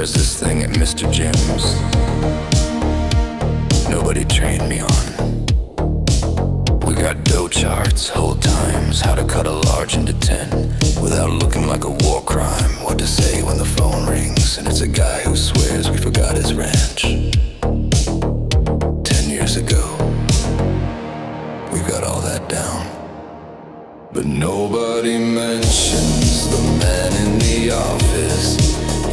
There's this thing at Mr. Jim's nobody trained me on. We got dough charts, hold times, how to cut a large into 10 without looking like a war crime. What to say when the phone rings and it's a guy who swears we forgot his ranch. 10 years ago, we got all that down. But nobody mentions the man in the office.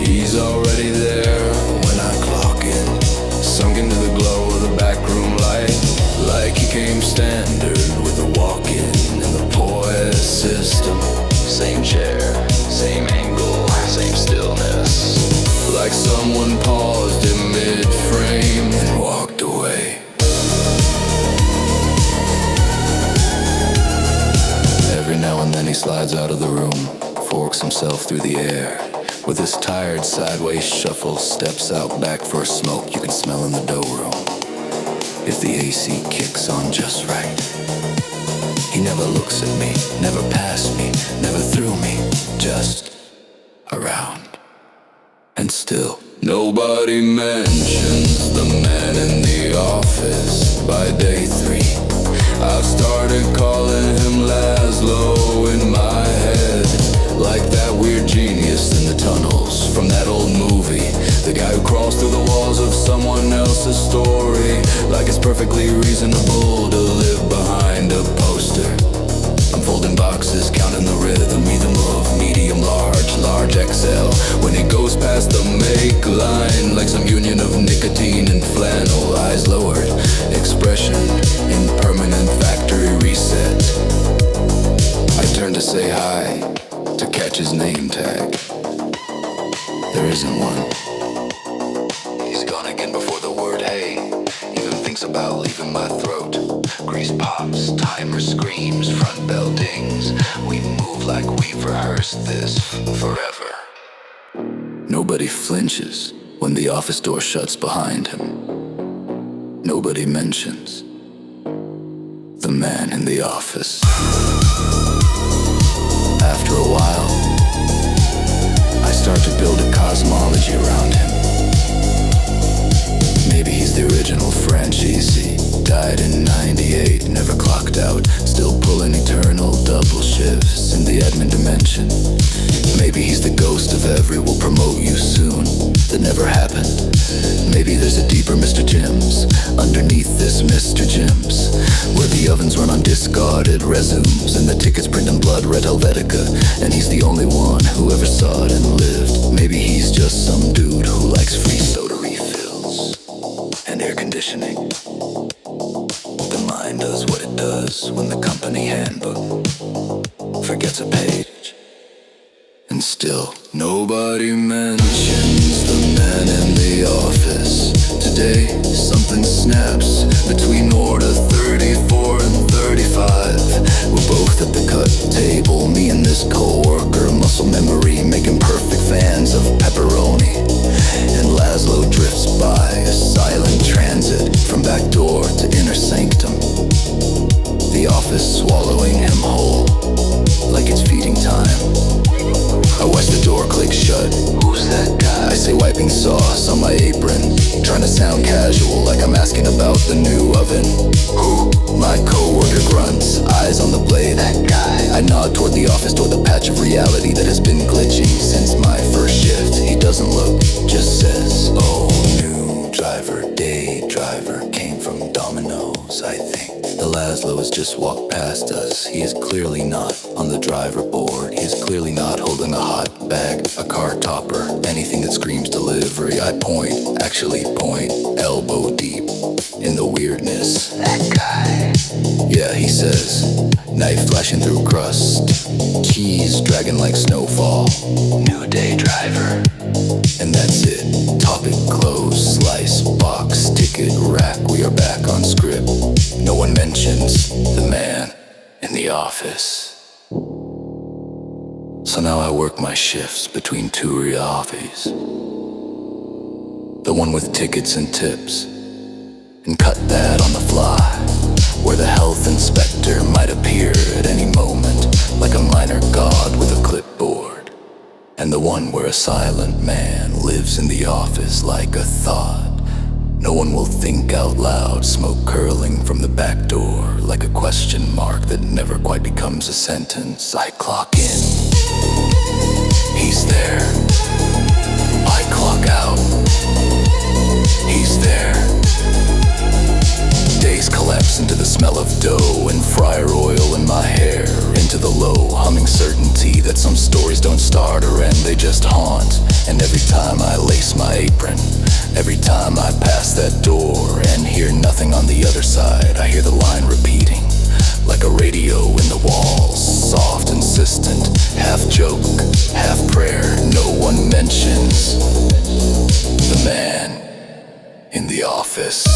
He's already there when I clock in, sunk into the glow of the backroom light, like he came standard with a walk-in in the POIS system. Same chair, same angle, same stillness, like someone paused in mid-frame and walked away. Every now and then he slides out of the room, forks himself through the air. With his tired sideways shuffle, steps out back for a smoke you can smell in the dough room. If the AC kicks on just right. He never looks at me, never past me, never through me, just around. And still, nobody mentions the man in the office. By day 3, I've started calling him Laszlo in my head, like that weird genius in the tunnels from that old movie. The guy who crawls through the walls of someone else's story, like it's perfectly reasonable to live behind a poster. I'm folding boxes, counting the rhythm, either move, medium, large, large XL. When it goes past the make line, like some union of nicotine and flannel. Eyes lowered, expression impermanent, factory reset. I turn to say hi, to catch his name tag. There isn't one. He's gone again before the word hey even thinks about leaving my throat. Grease pops, timer screams, front bell dings. We move like we've rehearsed this forever. Nobody flinches when the office door shuts behind him. Nobody mentions the man in the office. After a while, I start to build a cosmology around him. Maybe he's the original Franchise. Died in 98, never clocked out, still pulling eternal double shifts in the admin dimension. Maybe he's the ghost of every "will promote you soon" that never happened. Maybe there's a deeper Mr. Jim's underneath this Mr. Jim's, where the ovens run on discarded resumes and the tickets print in blood red Helvetica, and he's the only one who ever saw it and lived. Maybe he's just some dude who likes free soda refills and air conditioning. The mind does what it does when the company handbook forgets a page. And still, nobody mentions the man in the office. Today, something snaps between order 34 and 35. We're both at the cut table, me and this coworker, muscle memory, making perfect fans of pepperoni. And Laszlo drifts by, a silent transit from back door to inner sanctum. The office swallowing him whole, like it's feeding time. I watch the door click shut. Who's that guy? I say, wiping sauce on my apron, trying to sound casual, like I'm asking about the new oven. Who? My coworker grunts, eyes on the blade. That guy. I nod toward the office, toward the patch of reality that has been glitching since my first shift. He doesn't look, just says, "Oh, new driver, day driver, came from Domino's, I think." The Laszlo has just walked past us. He is clearly not on the driver board. He is clearly not holding a hot bag, a car topper, anything that screams delivery. I point, actually point, elbow deep in the weirdness. That guy. Yeah, he says, knife flashing through crust, cheese dragging like snowfall. New day driver. And that's it. Topic closed, slice, box, ticket, rack. We are back on script. No one mentions the man in the office. So now I work my shifts between two Riavis. The one with tickets and tips, and cut that on the fly, where the health inspector might appear at any moment, like a minor god with a clipboard. and the one where a silent man lives in the office like a thought. No one will think out loud, smoke curling from the back door like a question mark that never quite becomes a sentence. I clock in, he's there. I clock out, he's there. Days collapse into the smell of dough and fryer oil in my hair, into the low humming certainty that some stories don't start or end, they just haunt. And every time I lace my apron, every time I pass that door and hear nothing on the other side, I hear the line repeating like a radio in the walls, soft, insistent, half joke, half prayer. No one mentions the man in the office.